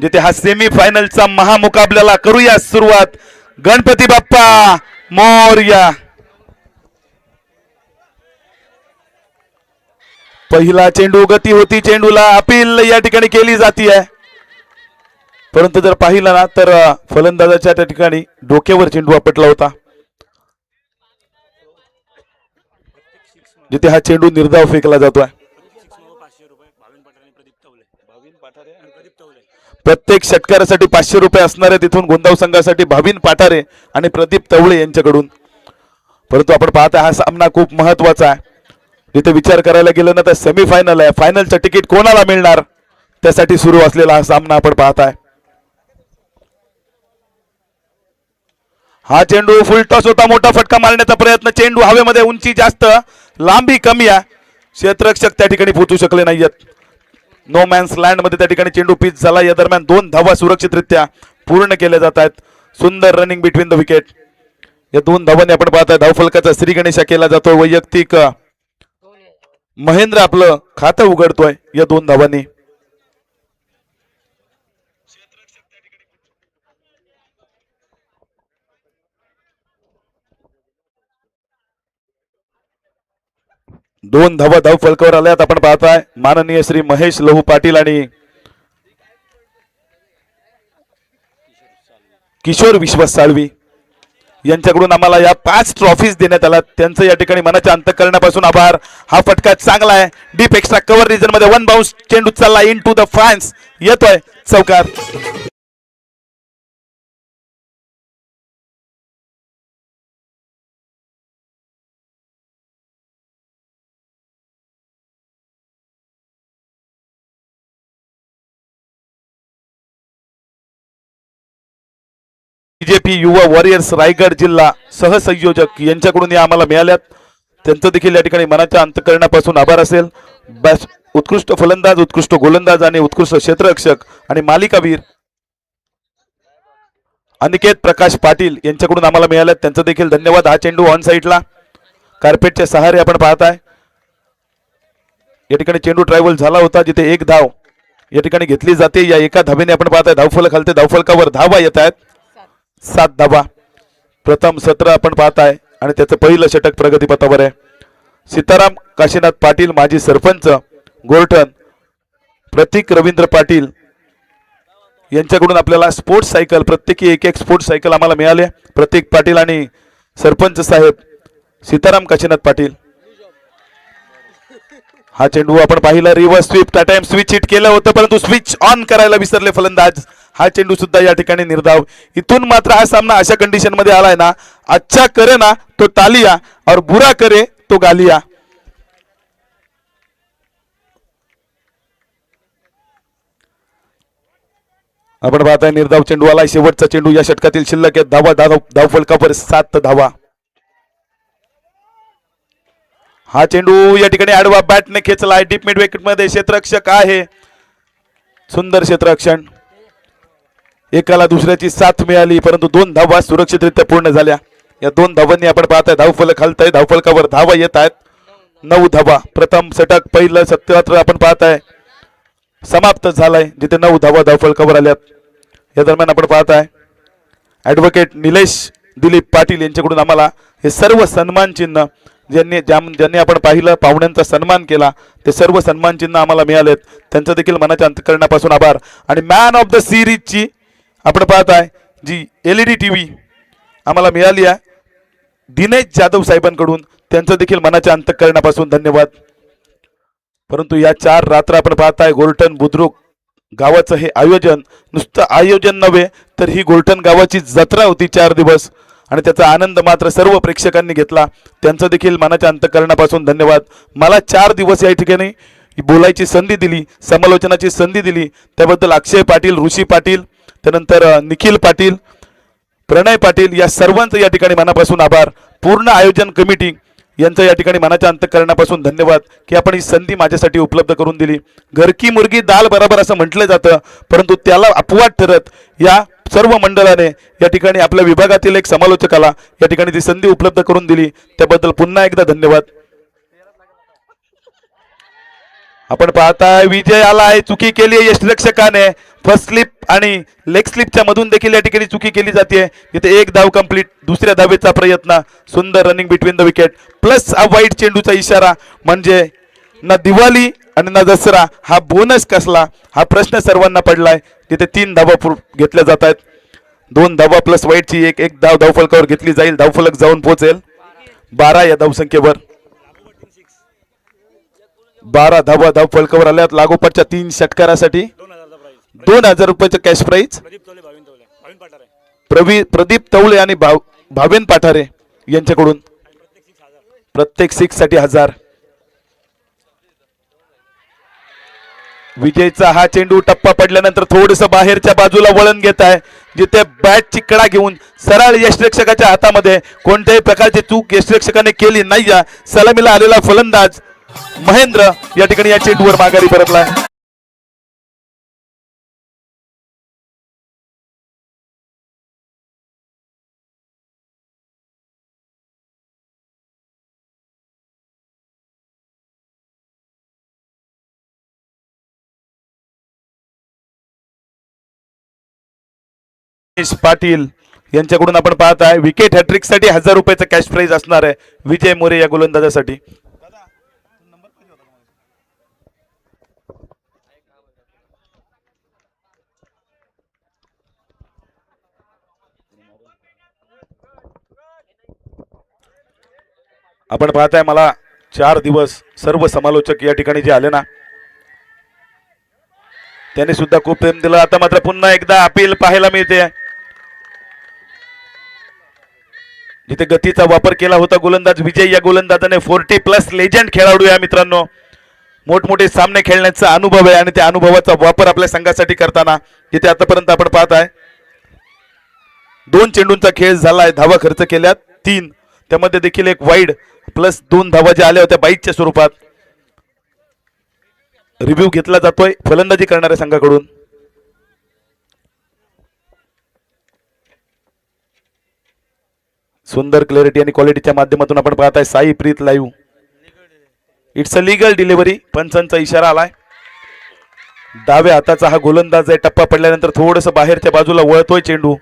जिथे हा सेमी फायनलचा महामुकाबल्याला करूया सुरुवात। गणपती बाप्पा मोरया। पहिला चेंडू गती होती, चेंडूला अपील या ठिकाणी केली जाते, परंतु जर पाहिलं ना तर फलंदाजाच्या त्या ठिकाणी डोक्यावर चेंडू आपटला होता, जिथे हा चेंडू निर्धाव फेकला जातोय। प्रत्येक षटकारासाठी 500 रुपये असणारे तिथून गोंदाव संघासाठी भाविन पाठारे आणि प्रदीप तवळे यांच्याकडून। परंतु आपण पाहता हा सामना खूप महत्वाचा आहे, जिथे विचार करायला गेलं ना तर सेमीफायनल आहे, फायनलचं तिकीट कोणाला मिळणार त्यासाठी सुरू असलेला हा सामना आपण पाहताय। हा चेंडू फुलटॉस होता, मोठा फटका मारण्याचा प्रयत्न, चेंडू हवेमध्ये, उंची जास्त लांबी कमी आहे, क्षेत्ररक्षक त्या ठिकाणी पोहोचू शकले नाहीयेत। नो मॅन्स लँड मध्ये त्या ठिकाणी चेंडू पिच झाला। या दरम्यान 2 धावा सुरक्षितरित्या पूर्ण केल्या जात आहेत। सुंदर रनिंग बिटवीन द विकेट। या 2 धावांनी आपण पाहताय धावफलकाचा श्री गणेशा केला जातोय। वैयक्तिक महेंद्र आपलं खातं उघडतोय या 2 धावांनी। दोन धावा धाव फलकावर आल्यात। आपण पाहताय माननीय श्री महेश लहू पाटील आणि किशोर विश्वास साळवी यांच्याकडून आम्हाला या 5 ट्रॉफीज देण्यात आल्या, त्यांचं या ठिकाणी मनाच्या अंतःकरणापासून आभार। हा फटका चांगला आहे, डीप एक्स्ट्रा कव्हर रिजन मध्ये 1 बाउन्स, चेंडू चालला इन टू द फॅन्स, येतोय चौकार। बीजेपी युवा वॉरियर्स रायगड जिल्हा सहसंयोजक यांच्याकडून या आम्हाला मिळाल्यात, त्यांचं देखील या ठिकाणी मनाच्या अंतःकरणापासून आभार असेल। उत्कृष्ट फलंदाज, उत्कृष्ट गोलंदाज आणि उत्कृष्ट क्षेत्ररक्षक आणि मालिकावीर अनिकेत प्रकाश पाटील यांच्याकडून आम्हाला मिळाल्यात, त्यांचं देखील धन्यवाद। हा चेंडू ऑन साईडला कार्पेटच्या सहारे आपण पाहताय, या ठिकाणी चेंडू ट्रायव्हल झाला होता, जिथे 1 धाव या ठिकाणी घेतली जाते। या एका धावेने आपण पाहताय धावफलक हलते, धावफलकावर धावा येत आहेत 7 धावा। प्रथम सत्र आपण पाहताय आणि त्याचं पहिलं षटक प्रगतीपथावर आहे। सीताराम काशीनाथ पाटील माजी सरपंच गोरठण, प्रतीक रवींद्र पाटील यांच्याकडून आपल्याला स्पोर्ट्स सायकल, प्रत्येकी 1 स्पोर्ट्स सायकल आम्हाला मिळाले। प्रतीक पाटील आणि सरपंच साहेब सीताराम काशीनाथ पाटील। हा चेंडू आपण पाहिला रिव्हर्स स्वीप, त्या टाइम स्विच हिट केलं होतं परंतु स्विच ऑन करायला विसरले फलंदाज। हा चेंडू सुद्धा या ठिकाणी निर्धाव। इथून मात्र हा सामना अशा कंडिशन मध्ये आलाय ना, अच्छा करे ना तो तालिया और बुरा करे तो गालिया। आपण पाहताय निर्धाव चेंडू आलाय, शेवटचा चेंडू या षटकातील शिल्लक आहे। धाव फलकावर 7 धावा। हा चेंडू या ठिकाणी आडवा बॅटने खेचलाय, डीप मिड विकेट मध्ये क्षेत्ररक्षक आहे, सुंदर क्षेत्ररक्षण। एकाला दुसऱ्याची साथ मिळाली परंतु 2 धावा सुरक्षितरित्या पूर्ण झाल्या। या 2 धावांनी आपण पाहताय धावफलक हलतंय, धावफलकावर धावा येत आहेत 9 धावा। प्रथम षटक पहिलं सत्र आपण पाहताय समाप्त झालंय, जिथे 9 धावा धावफलकावर आल्यात। या दरम्यान आपण पाहताय ऍडव्होकेट निलेश दिलीप पाटील यांच्याकडून आम्हाला हे सर्व सन्मान चिन्ह, ज्यांनी आपण पाहिलं पाहुण्यांचा सन्मान केला, ते सर्व सन्मान चिन्ह आम्हाला मिळालेत, त्यांचं देखील मनाच्या अंतःकरणापासून आभार। आणि मॅन ऑफ द सिरीजची आपण पाहताय जी LED टीव्ही आम्हाला मिळाली आहे दिनेश जाधव साहेबांकडून, त्यांचं देखील मनाच्या अंतःकरणापासून धन्यवाद। परंतु या 4 रात्र आपण पाहताय गोरठण बुद्रुक गावाचं हे आयोजन नुसतं आयोजन नव्हे तर ही गोरठण गावाची जत्रा होती 4 दिवस, आणि त्याचा आनंद मात्र सर्व प्रेक्षकांनी घेतला, त्यांचं देखील मनाच्या अंतःकरणापासून धन्यवाद। मला 4 दिवस या ठिकाणी बोलायची संधी दिली, समालोचनाची संधी दिली, त्याबद्दल अक्षय पाटील, ऋषी पाटील, त्यानंतर निखिल पाटील, प्रणय पाटील या सर्वांचं या ठिकाणी मनापासून आभार। पूर्ण आयोजन कमिटी यांचं या ठिकाणी मनाच्या अंतःकरणापासून धन्यवाद की आपण ही संधी माझ्यासाठी उपलब्ध करून दिली। घर की मुर्गी दाल बराबर असं म्हटलं जातं, परंतु त्याला अपवाद ठरत या सर्व मंडळाने या ठिकाणी आपल्या विभागातील एक समालोचकाला या ठिकाणी ती संधी उपलब्ध करून दिली, त्याबद्दल पुन्हा एकदा धन्यवाद। आपण पाहताय विजय आलाय. चुकी केली आहे यष्टिरक्षकाने. फर्स्ट स्लिप आणि लेग स्लिपच्या मधून देखील या ठिकाणी चुकी केली जाते. तिथे एक धाव कंप्लीट. दुसऱ्या धावेचा प्रयत्न. सुंदर running between the wicket plus हा वाईट चेंडूचा इशारा. म्हणजे ना दिवाळी आणि ना दसरा हा बोनस कसला हा प्रश्न सर्वांना पडलाय. तिथे 3 धावा घेतल्या जात आहेत. 2 धावा प्लस वाईटची एक धाव धावफलकावर घेतली जाईल. धावफलक जाऊन पोहोचेल 12 या धावसंख्येवर. 12 धावा धावफलकावर आल्यात. लागोपाठच्या 3 षटकारासाठी 2000 रुपयाचं कॅश प्राईज. प्रदीप तवळे आणि भावेन पाठारे यांच्याकडून प्रत्येक 6 साठी 1000. विजयचा हा चेंडू टप्पा पडल्यानंतर थोडस बाहेरच्या बाजूला वळण घेत आहे. जिथे बॅटची कडा घेऊन सरळ यष्टिरक्षकाच्या हातामध्ये. कोणत्याही प्रकारची चूक यष्टिरक्षकाने केली नाही. सलामीला आलेला फलंदाज महेंद्र या ठिकाणी या चेंडूवर माघारी परतलाय. पाटील यांच्याकडून आपण पाहत आहे विकेट हॅट्रिक साठी 1000 रुपयाचं कॅश प्राइज असणार आहे विजय मोरे या गोलंदाजासाठी. आपण पाहताय मला 4 दिवस सर्व समालोचक या ठिकाणी जे आले ना त्याने सुद्धा खूप प्रेम दिलं. आता मात्र पुन्हा एकदा अपील पाहायला मिळते. जिथे गतीचा वापर केला होता गोलंदाज विजय या गोलंदाजाने 40+ लेजंड खेळाडू या मित्रांनो. मोठमोठे सामने खेळण्याचा अनुभव आहे आणि त्या अनुभवाचा वापर आपल्या संघासाठी करताना जिथे आतापर्यंत आपण पाहत आहे 2 चेंडूंचा खेळ झालाय. धावा खर्च केल्यात 3. त्यामध्ये देखील एक वाईड प्लस 2 धावा ज्या आल्या होत्या बाईकच्या स्वरूपात. रिव्ह्यू घेतला जातोय फलंदाजी करणाऱ्या संघाकडून. सुंदर क्लॅरिटी आणि क्वालिटीच्या माध्यमातून आपण पाहताय Sai Preet live. It's a legal delivery. पंचांचा इशारा आलाय. डाव्या हाताचा हा गोलंदाज आहे. टप्पा पडल्यानंतर थोडस बाहेरच्या बाजूला वळतोय चेंडू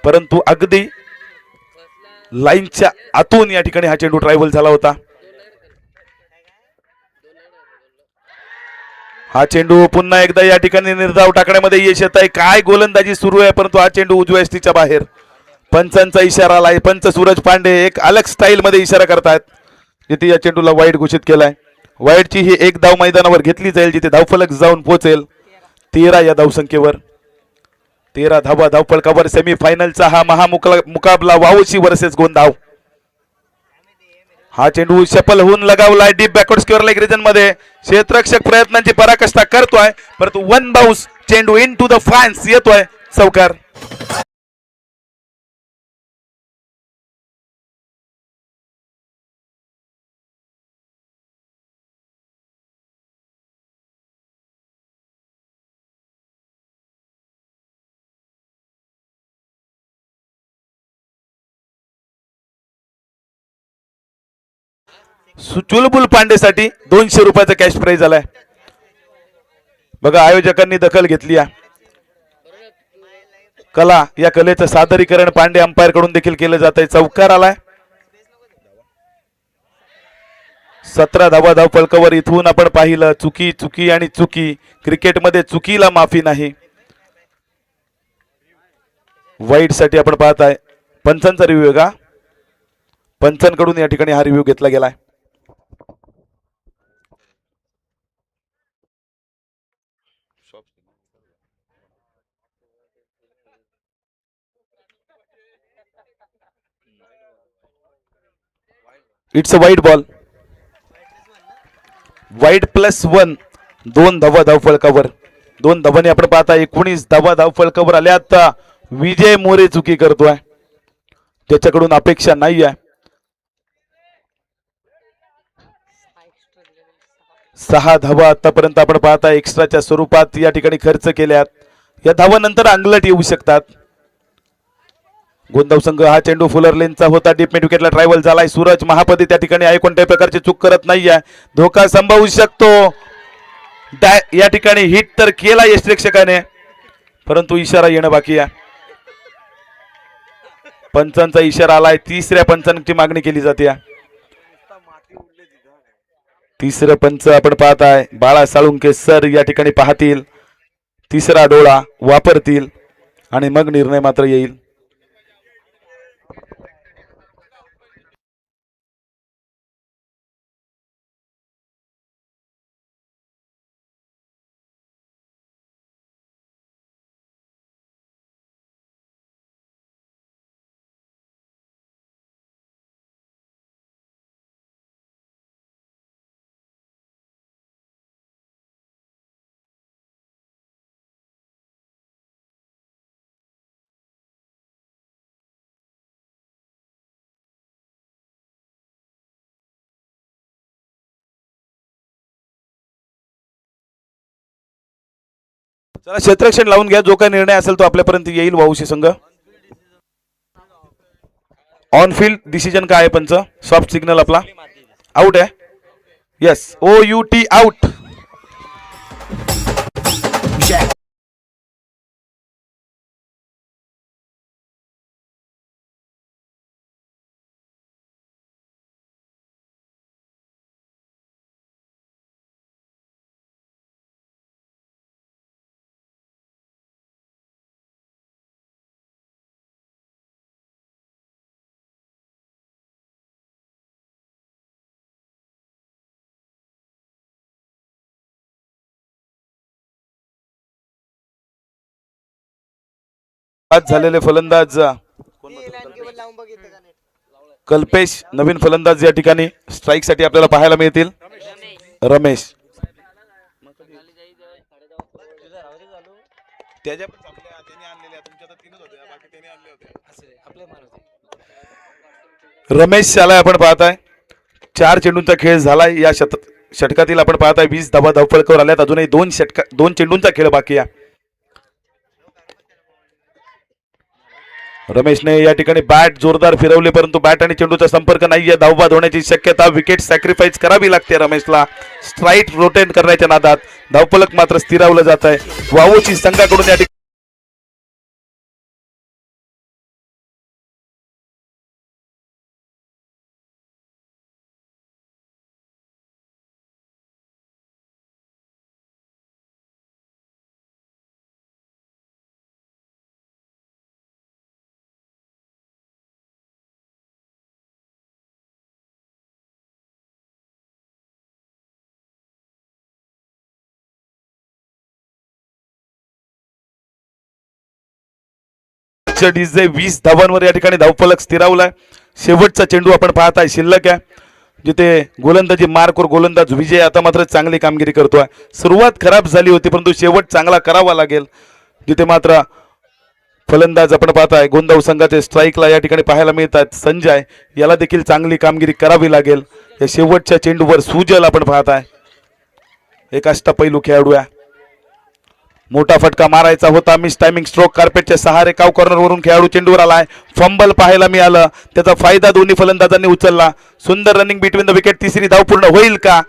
परंतु अगदी लाईनच्या आतून या ठिकाणी हा चेंडू ट्रायव्हल झाला होता. हा चेंडू पुन्हा एकदा या ठिकाणी निर्धाव टाकण्यामध्ये यश येत आहे. काय गोलंदाजी सुरू आहे परंतु हा चेंडू उजव्या यष्टीच्या बाहेर. पंचांचा इशारा आलाय. पंच सूरज पांडे एक अलग स्टाईल मध्ये इशारा करतायत. जिथे या चेंडूला वाईट घोषित केलाय. वाईटची ही एक धाव मैदानावर घेतली जाईल जिथे धावफलक जाऊन पोहोचेल 13 या धावसंख्येवर. 13 धावा धावफलकावर. सेमीफायनलचा हा महामुकाबला वावशी वर्सेस गोंधाव. हा चेंडू सफल होऊन लगावलाय deep backward square leg region मध्ये. क्षेत्ररक्षक प्रयत्नांची पराकाष्ठा करतोय परंतु 1 बाउन्स चेंडू इन टू द फॅन्स येतोय. चौकार. चुलबुल पांडेसाठी 200 रुपयाचा कॅश प्राइज आलाय. बघा आयोजकांनी दखल घेतली आहे. कला या कलेचं सादरीकरण पांडे अंपायर कडून देखील केलं जात आहे. चौकार आलाय. 17 धावा धावफलकावर. इथून आपण पाहिलं चुकी चुकी आणि चुकी. क्रिकेटमध्ये चुकीला माफी नाही. वाईट साठी आपण पाहताय पंचांचा रिव्ह्यू का पंचांकडून या ठिकाणी हा रिव्ह्यू घेतला गेलाय. इट्स अ वाईट बॉल. वाईट +1. 2 धावा धावफलकावर. 2 धावांनी आपण पाहता 19 धावा धावफलकावर आल्या. आता विजय मोरे चुकी करतोय. त्याच्याकडून अपेक्षा नाही आहे. 6 धावा आतापर्यंत आपण पाहता एक्स्ट्राच्या स्वरूपात या ठिकाणी खर्च केल्यात. या धावानंतर अंगलट येऊ शकतात. गोंधाव संघ हा चेंडू फुलर लेनचा होता. डीप मिड विकेटला ट्रायव्हल झालाय. सूरज महापती त्या ठिकाणी आहे कोणत्याही प्रकारची चूक करत नाहीये. धोका संभवू शकतो. या ठिकाणी हिट तर केला यष्टिरक्षकाने, परंतु इशारा येणं बाकी आहे. पंचांचा इशारा आलाय. तिसऱ्या पंचांची मागणी केली जाते. तिसरं पंच आपण पाहताय बाळा साळुंके सर या ठिकाणी पाहतील, तिसरा डोळा वापरतील आणि मग निर्णय मात्र येईल. चला क्षेत्ररक्षण लावून घ्या. जो काही निर्णय असेल तो आपल्यापर्यंत येईल. वाहुशी संघ ऑन फील्ड डिसिजन काय आहे पंच? सॉफ्ट सिग्नल आपला आउट आहे. Yes, OUT out. आज झालेले फलंदाज कल्पेश, नवीन फलंदाज या ठिकाणी स्ट्राईक साठी आपल्याला पाहायला मिळतील. रमेश रमेश आलाय. आपण पाहताय 4 चेंडूंचा खेळ झालाय. या षटकातील आपण पाहताय 20 धावा धावफलकावर आल्यात. अजूनही 2 चेंडूंचा खेळ बाकी आहे. रमेशने या ठिकाणी बॅट जोरदार फिरवले, परंतु बॅट आणि चेंडूचा संपर्क नाहीये. धावबाद होण्याची शक्यता. विकेट सॅक्रिफाईस करावी लागते रमेशला. स्ट्राईक रोटेट करण्याच्या नादात धावफलक मात्र स्थिरावलं जात आहे. वावूची संघाकडून या ठिकाणी डीजे 20 धावांवर या ठिकाणी धावफलक स्थिरावलाय. शेवटचा चेंडू आपण पाहताय शिल्लक आहे, जिथे गोलंदाजी मार्कवर गोलंदाज विजय आता मात्र चांगली कामगिरी करतोय. सुरुवात खराब झाली होती, परंतु शेवट चांगला करावा लागेल. जिथे मात्र फलंदाज आपण पाहताय गोंदाव संघाचे स्ट्राईकला या ठिकाणी पाहायला मिळतात. संजय याला देखील चांगली कामगिरी करावी लागेल. या शेवटच्या चेंडूवर सुजल आपण पाहताय एक अष्टपैलू खेळाडू आहे. मोठा फटका मारायचा होता. Miss timing stroke. कार्पेटच्या सहारे काव कॉर्नर वरून खेळाडू चेंडूवर आलाय. फंबल पाहायला मिळालं. त्याचा फायदा दोन्ही फलंदाजांनी उचलला. सुंदर रनिंग बिटवीन द विकेट. तिसरी धाव पूर्ण होईल का?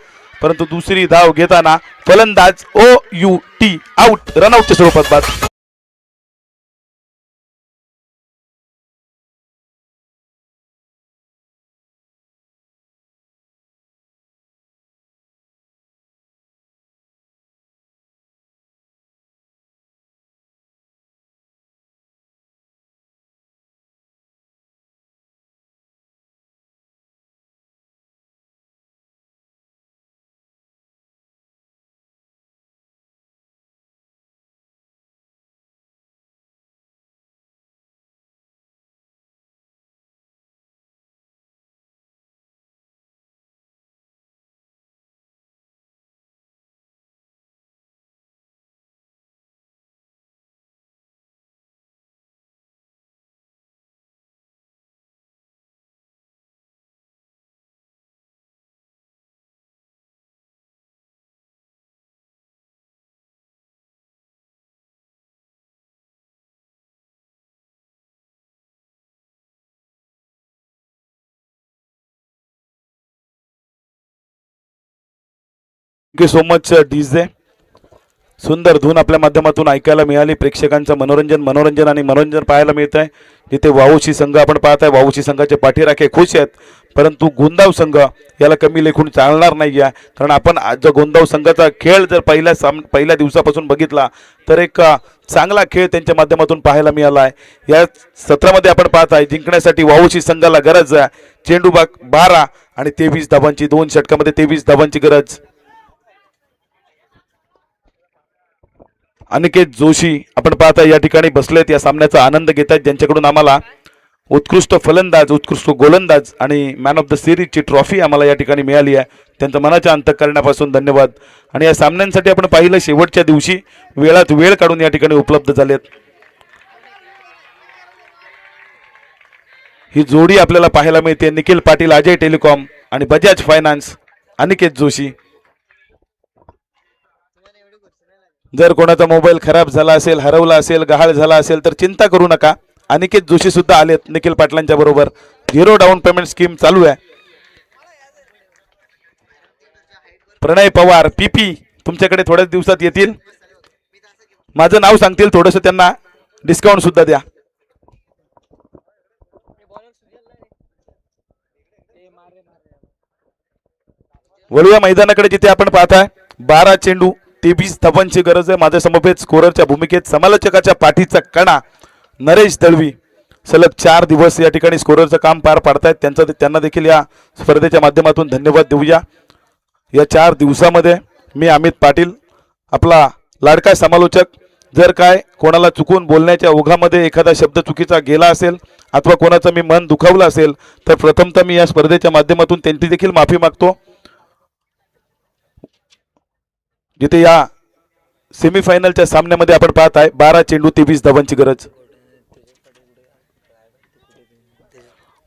परंतु दुसरी धाव घेताना फलंदाज OUT आउट, रनआउटच्या स्वरूपात बाद. Thank you so much DJ. सुंदर धून आपल्या माध्यमातून ऐकायला मिळाली. प्रेक्षकांचं मनोरंजन आणि मनोरंजन पाहायला मिळत आहे. जिथे वाऊशी संघ आपण पाहत आहे, वाऊशी संघाचे पाठीराखे खुश आहेत, परंतु गोंदाव संघ याला कमी लेखून चालणार नाही आहे. कारण आपण जो गोंदाव संघाचा खेळ जर पहिल्या दिवसापासून बघितला तर एक चांगला खेळ त्यांच्या माध्यमातून पाहायला मिळाला आहे. या सत्रामध्ये आपण पाहत आहे जिंकण्यासाठी वाऊशी संघाला गरज आहे चेंडू 12 आणि 23 धावांची, 2 षटकामध्ये 23 धावांची गरज. अनिकेत जोशी आपण पाहता या ठिकाणी बसलेत, या सामन्याचा आनंद घेत आहेत, ज्यांच्याकडून आम्हाला उत्कृष्ट फलंदाज, उत्कृष्ट गोलंदाज आणि मॅन ऑफ द सिरीजची ट्रॉफी आम्हाला या ठिकाणी मिळाली आहे. त्यांचं मनाच्या अंतःकरणापासून धन्यवाद. आणि या सामन्यांसाठी आपण पाहिलं शेवटच्या दिवशी वेळात वेळ काढून या ठिकाणी उपलब्ध झालेत. ही जोडी आपल्याला पाहायला मिळते, निखिल पाटील, अजय टेलिकॉम आणि बजाज फायनान्स, अनिकेत जोशी. जर कोणाचा मोबाईल खराब झाला असेल, हरवला असेल, गहाळ झाला असेल तर चिंता करू नका, अनिकेत जोशी सुद्धा आलेत निखिल पाटलांच्या बरोबर. 0 डाऊन पेमेंट स्कीम चालू आहे. प्रणय पवार पीपी तुमच्याकडे थोड्याच दिवसात येतील, माझं नाव सांगतील, थोडंसं त्यांना डिस्काउंट सुद्धा द्या. वळूया मैदानाकडे, जिथे आपण पाहताय 12 चेंडू 23 धावांची गरज आहे. माझ्या समवेत स्कोररच्या भूमिकेत समालोचकाच्या पाठीचा कणा नरेश दळवी सलग 4 दिवस या ठिकाणी स्कोररचं काम पार पाडतायत. त्यांना देखील या स्पर्धेच्या माध्यमातून धन्यवाद देऊया. या 4 दिवसामध्ये मी अमित पाटील आपला लाडका समालोचक, जर काय कोणाला चुकून बोलण्याच्या ओघामध्ये एखादा शब्द चुकीचा गेला असेल अथवा कोणाचं मी मन दुखावलं असेल तर प्रथमतः मी या स्पर्धेच्या माध्यमातून त्यांची देखील माफी मागतो. जिथे या सेमीफायनलच्या सामन्यामध्ये आपण पाहत आहे 12 चेंडू 23 धावांची गरज.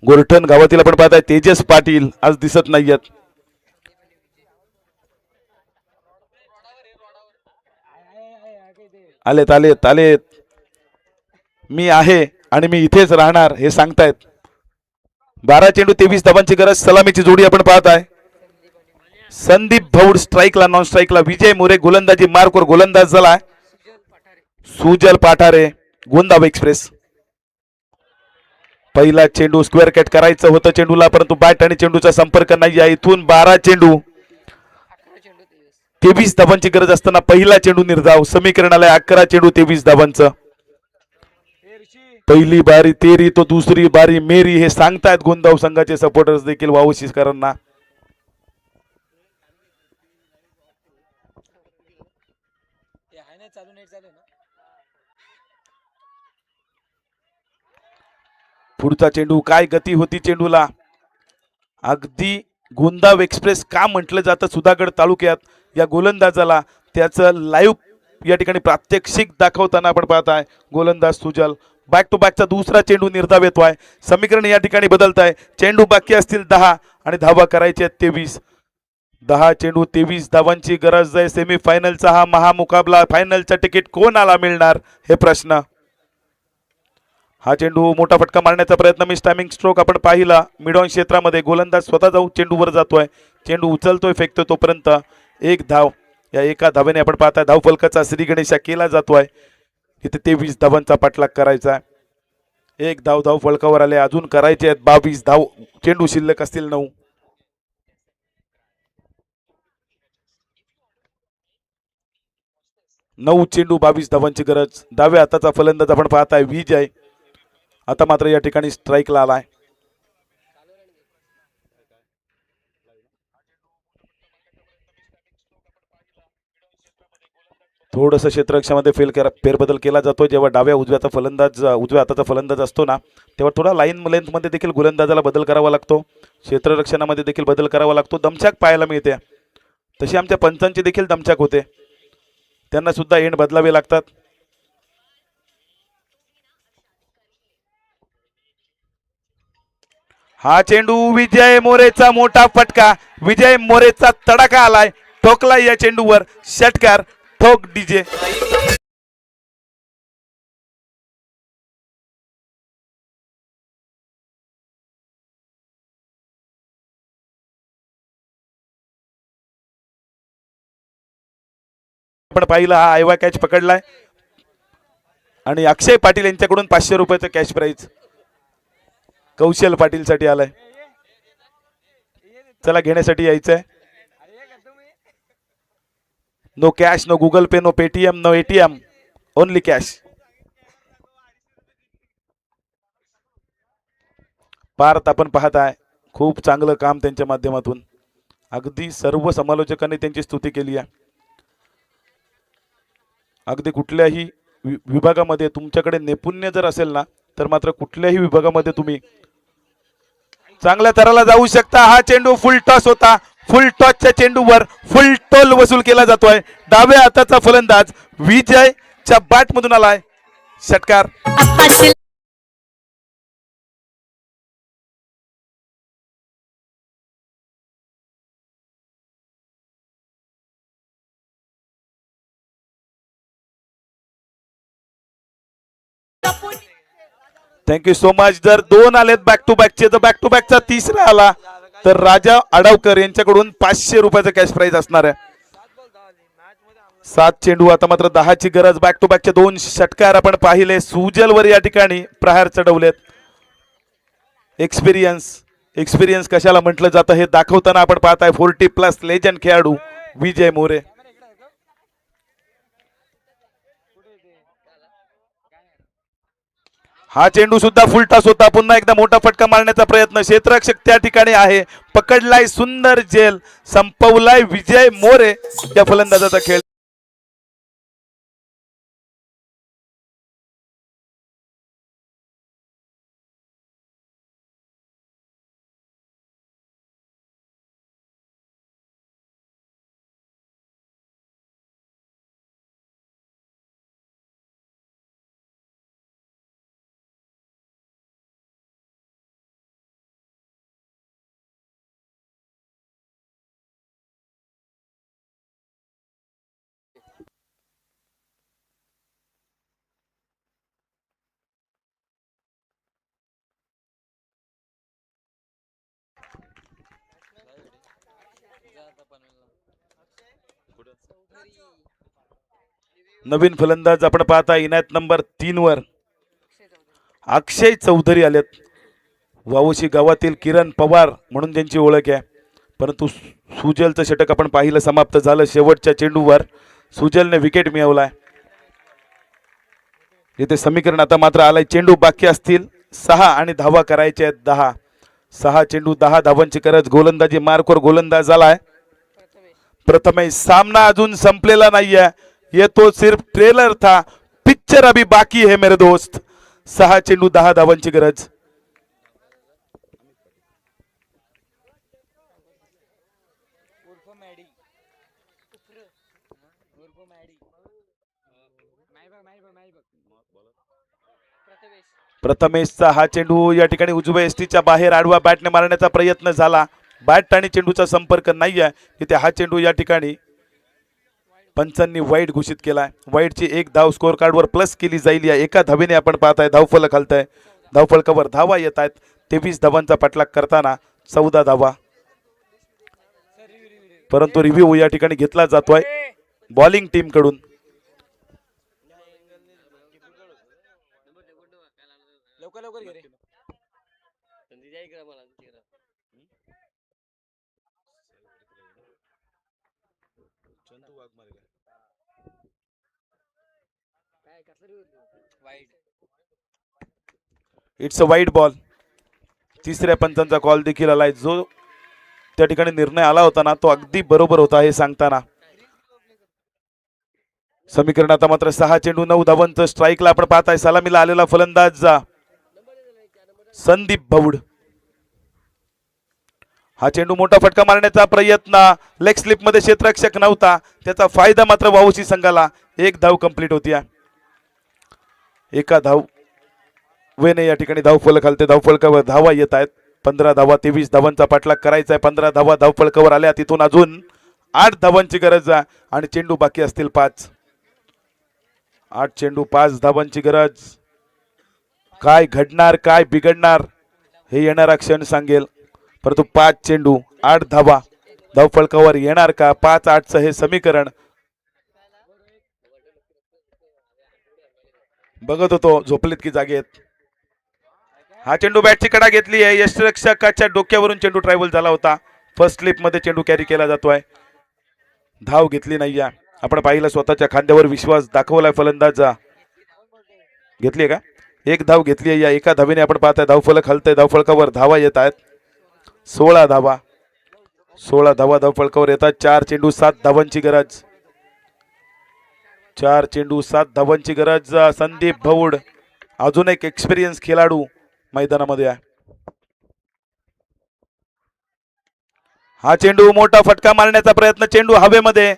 गोरठण गावातील आपण पाहत आहे तेजस पाटील आज दिसत नाहीयेत. आलेत आलेत आलेत, मी आहे आणि मी इथेच राहणार हे सांगतायत. 12 चेंडू 23 धावांची गरज. सलामीची जोडी आपण पाहत आहे. संदीप भौड स्ट्राईकला, नॉन स्ट्राईकला विजय मोरे गोलंदाजी मार्कवर गोलंदाज झाला. सुजल पाठारे गोंदाव एक्सप्रेस. पहिला चेंडू स्क्वेअर कट करायचं होतं चेंडूला, परंतु बॅट आणि चेंडूचा संपर्क नाही आहे. इथून 12 चेंडू 23 धावांची गरज असताना पहिला चेंडू निर्धाव. समीकरणाला 11 चेंडू 23 धावांचं. पहिली बारी तेरी तो दुसरी बारी मेरी हे सांगतायत गोंदाव संघाचे सपोर्टर्स देखील वावशिसकरांना. पुढचा चेंडू, काय गती होती चेंडूला. अगदी गोंदाव एक्सप्रेस का म्हटलं जातं सुधागड तालुक्यात, या गोलंदाजाला त्याचं लाईव्ह या ठिकाणी प्रात्यक्षिक दाखवताना आपण पाहत आहे. गोलंदाज सुजल बॅक टू बॅकचा दुसरा चेंडू निर्धाव येतोय. समीकरण या ठिकाणी बदलत आहे. चेंडू बाकी असतील 10 आणि धावा करायचे आहेत 23. 10 चेंडू 23 धावांची गरज आहे. सेमीफायनलचा हा महामुकाबला, फायनलचं तिकीट कोणाला मिळणार हे प्रश्न. हा चेंडू मोठा फटका मारण्याचा प्रयत्न, मिस टायमिंग स्ट्रोक आपण पाहिला मिड ऑन क्षेत्रामध्ये. गोलंदाज स्वतः जाऊन चेंडूवर जातोय, चेंडू उचलतोय, फेकतोय, तोपर्यंत 1 धाव. या एका धावेने आपण पाहताय धाव फलकाचा श्री गणेशा केला जातोय. इथे 23 धावांचा पाठलाग करायचा आहे. 1 धाव धाव फलकावर आले, अजून करायचे आहेत 22 धाव. चेंडू शिल्लक असतील 9. चेंडू 22 धावांची गरज. डाव्या हाताचा फलंदाज आपण पाहताय विजय, आता मात्र या ठिकाणी स्ट्राईकला आलाय. थोडस क्षेत्ररक्षणामध्ये फेरबदल केला जातो. जेव्हा डाव्या उजव्या हाताचा फलंदाज असतो ना, तेव्हा थोडा लाईन लेंथमध्ये देखील गोलंदाजाला बदल करावा लागतो. क्षेत्ररक्षणामध्ये देखील बदल करावा लागतो. दमछाक पाहायला मिळते. तशी आमच्या पंचांची देखील दमछाक होते, त्यांना सुद्धा एंड बदलावे लागतात. हा चेंडू विजय मोरेचा मोठा फटका, विजय मोरेचा तडाखा आलाय, ठोकला या चेंडूवर षटकार. ठोक डीजे. आपण पाहिलं हा आयवा कॅच पकडलाय आणि अक्षय पाटील यांच्याकडून 500 रुपयाचं कॅश प्राइज कौशल पाटील साठी आलाय. चला घेण्यासाठी यायचंय. No cash, no Google Pay, no Paytm, no ATM, only cash. Parth आपण पाहताय खूप चांगलं काम त्यांच्या माध्यमातून. अगदी सर्व समालोचकांनी त्यांची स्तुती केली आहे. अगदी कुठल्याही विभागामध्ये तुमच्याकडे नैपुण्य जर असेल ना तर मात्र कुठल्याही विभागामध्ये तुम्ही चांगल्या तराला जाऊ शकता. हा चेंडू फुल टॉस होता. फुल टॉसच्या चेंडूवर फुल टोल वसूल केला जातोय. डाव्या हाताचा फलंदाज विजयच्या बॅट मधून आलाय षटकार. Thank you so much. जर दोन आलेत बॅक टू बॅकचे तर बॅक टू बॅकचा तिसरा आला तर राजा अडावकर यांच्याकडून 500 रुपयाचं कॅश प्राइज असणार आहे. 7 चेंडू आता मात्र 10ची गरज. बॅक टू बॅकचे 2 षटकार आपण पाहिले. सुजलवर या ठिकाणी प्रहार चढवलेत. एक्सपिरियन्स कशाला म्हटलं जातं हे दाखवताना आपण पाहताय 40+ लेजंड खेळाडू विजय मोरे. हा चेंडू सुद्धा फुल टॉस होता. पुन्हा एकदा मोठा फटका मारण्याचा प्रयत्न. क्षेत्ररक्षक त्या ठिकाणी आहे. पकडलाय सुंदर जेल. संपवलाय विजय मोरे या फलंदाजाचा खेळ. नवीन फलंदाज आपण पाहता इनायत नंबर 3 वर अक्षय चौधरी आलेत. वावशी गावातील किरण पवार म्हणून त्यांची ओळख आहे. परंतु सुजलचं षटक आपण पाहिलं समाप्त झालं. शेवटच्या चेंडूवर सुजलने विकेट मिळवलाय. इथे समीकरण आता मात्र आलाय. चेंडू बाकी असतील 6 आणि धावा करायचे आहेत 10. 6 चेंडू 10 धावांची गरज. गोलंदाजी मार्कवर गोलंदाज झालाय प्रथमेश. सामना अजून संपलेला नाहीये. ये तो सिर्फ ट्रेलर था, पिक्चर अभी बाकी है मेरे दोस्त. 6 चेंडू 10 धावांची गरज. प्रथमेशचा हा चेंडू या ठिकाणी उजव्या एसटीच्या बाहेर आडवा बॅटने मारण्याचा प्रयत्न झाला. बॅट आणि चेंडूचा संपर्क नाहीये. तिथे हा चेंडू या ठिकाणी पंचांनी वाईट घोषित केलाय. वाईटची 1 धाव स्कोर कार्डवर प्लस केली जाईल. या एका धावेने आपण पाहताय धावफलक हलतंय. धावफलकावर धावा येत आहेत. 23 धावांचा पाठलाग करताना 14 धावा. परंतु रिव्ह्यू या ठिकाणी घेतला जातोय बॉलिंग टीम कडून. It's a wide ball. तिसऱ्या पंचांचा कॉल देखील आलाय. जो त्या ठिकाणी निर्णय आला होता ना तो अगदी बरोबर होता हे सांगताना. समीकरण आता मात्र 6 चेंडू 9 धावांचं. स्ट्राईकला आपण पाहताय सलामीला आलेला फलंदाज संदीप भौड. हा चेंडू मोठा फटका मारण्याचा प्रयत्न. लेग स्लिप मध्ये क्षेत्ररक्षक नव्हता. त्याचा फायदा मात्र वावशी संघाला. 1 धाव कंप्लीट होती. एका धाव वेने या ठिकाणी धावफलक हलते. धावफलकावर धावा येत आहेत. 15 धावा. 23 धावांचा पाठलाग करायचा आहे. 15 धावा धावफलकावर आल्या. तिथून अजून 8 धावांची गरज आहे आणि चेंडू बाकी असतील 5. 8 चेंडू 5 धावांची गरज. काय घडणार काय बिघडणार हे येणारा क्षण सांगेल. परंतु 5 चेंडू 8 धावा धावफलकावर येणार का? 5-8चं हे समीकरण बघत होतो झोपलेत की जागे आहेत. हा चेंडू बॅटची कडा घेतली आहे. यष्टिरक्षकाच्या डोक्यावरून चेंडू ट्रायव्हल झाला होता. फर्स्ट स्लिप मध्ये चेंडू कॅरी केला जातोय. धाव घेतली नाही. आपण पाहिलं स्वतःच्या खांद्यावर विश्वास दाखवलाय फलंदाज. घेतली का? एक धाव घेतली आहे. या एका धावेने आपण पाहताय धावफलक हलतंय. धावफलकावर धावा येत आहेत. 16 धावा. 16 धावा धावफलकावर येतात. 4 चेंडू 7 धावांची गरज. 4 चेंडू 7 धावांची गरज. संदीप भौड अजून एक एक्सपिरियन्स खेळाडू मैदानामध्ये आहे. हा चेंडू मोठा फटका मारण्याचा प्रयत्न. चेंडू हवेमध्ये.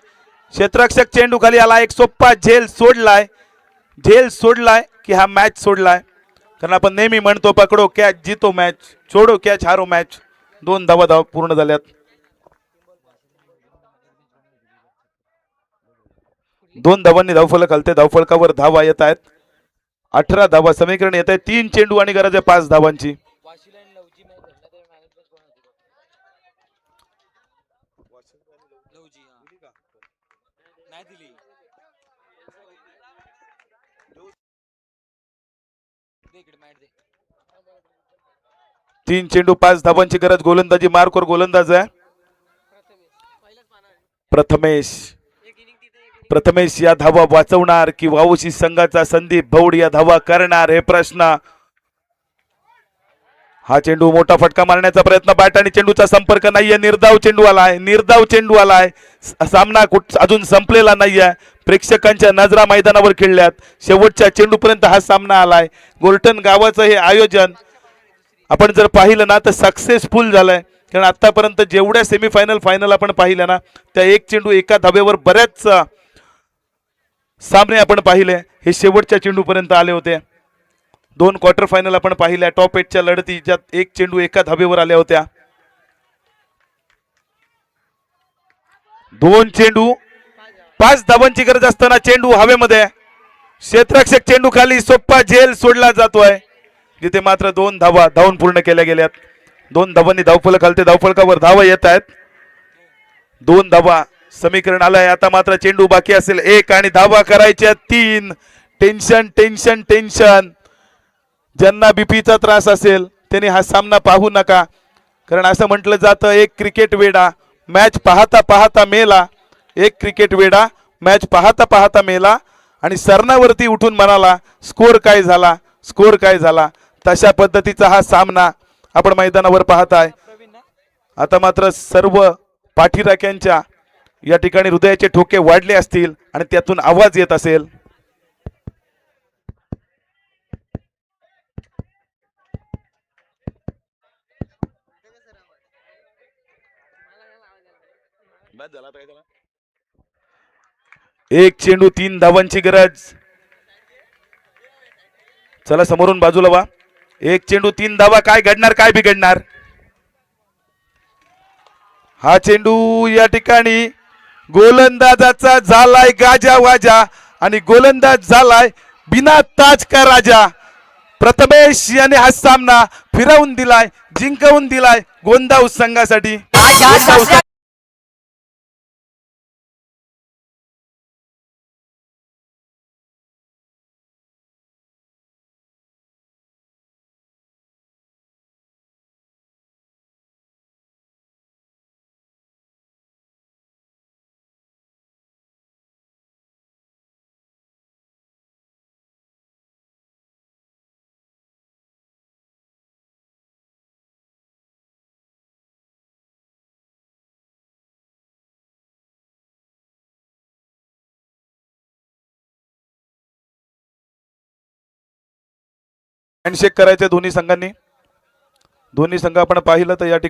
क्षेत्ररक्षक चेंडू खाली आला. एक सोप्पा झेल सोडलाय. झेल सोडलाय की हा मॅच सोडलाय. कारण आपण नेहमी म्हणतो पकडो कॅच जितो मॅच, छोडो कॅच हारो मॅच. 2 धावा पूर्ण झाल्यात. 2 धावांनी धावफलक हलते. धावफलकावर धावा येत आहेत. 18 धावा समीकरण येत आहे. 3 चेंडू आणि गरज आहे 5 धावांची. तीन चेंडू 5 धावांची गरज. गोलंदाजी मार्कवर गोलंदाज आहे प्रथमेश. प्रथमेश या धावा वाचवणार की वावशी संघाचा संदीप भौड या धावा करणार हे प्रश्न. हा चेंडू मोठा फटका मारण्याचा प्रयत्न. बॅट आणि चेंडूचा संपर्क नाहीये. निर्धाव चेंडू आलाय. निर्धाव चेंडू आलाय. सामना अजून संपलेला नाहीये. प्रेक्षकांच्या नजरा मैदानावर खिळल्यात. शेवटच्या चेंडूपर्यंत हा सामना आलाय. गोल्टन गावाचं हे आयोजन आपण जर पाहिलं ना तर सक्सेसफुल झालंय. कारण आतापर्यंत जेवढ्या सेमीफायनल फायनल आपण पाहिल्या ना त्या एक चेंडू एका धाब्यावर बऱ्याच सामने आपण पाहिले. हे शेवटच्या चेंडूपर्यंत आले होते. 2 क्वार्टर फायनल आपण पाहिल्या टॉप 8च्या लढती ज्यात एक चेंडू एका धाब्यावर आल्या होत्या. 2 चेंडू 5 धावांची गरज असताना चेंडू हवेमध्ये. क्षेत्ररक्षक चेंडू खाली सोप्पा झेल सोडला जातोय जिथे मात्र 2 धावा धावून पूर्ण केल्या गेल्यात. 2 धावांनी धावफलक हलते. धावफलकावर धावा येत आहेत. 2 धावा समीकरण आलंय. आता मात्र चेंडू बाकी असेल 1 आणि धावा करायच्या 3. Tension tension tension. ज्यांना बीपीचा त्रास असेल त्यांनी हा सामना पाहू नका. कारण असं म्हटलं जातं एक क्रिकेट वेडा मॅच पाहता पाहता मेला. एक क्रिकेट वेडा मॅच पाहता पाहता मेला आणि सरणावरती उठून म्हणाला स्कोर काय झाला, स्कोर काय झाला. तशा पद्धतीचा हा सामना आपण मैदानावर पाहताय. आता मात्र सर्व पाठीराख्यांच्या या ठिकाणी हृदयाचे ठोके वाढले असतील आणि त्यातून आवाज येत असेल. एक चेंडू 3 धावांची गरज. चला समोरून बाजूला वा. एक चेंडू 3 धावा. काय घडणार, काय बिघडणार. हा चेंडू या ठिकाणी गोलंदाजाचा झालाय गाजा वाजा आणि गोलंदाज झालाय बिना ताज का राजा. प्रथमेश याने हा सामना फिरवून दिलाय, जिंकवून दिलाय गोंदाव संघासाठी. हँडशेक करायचे दोन्ही संघांनी. दोन्ही संघ आपण पाहिलं तर या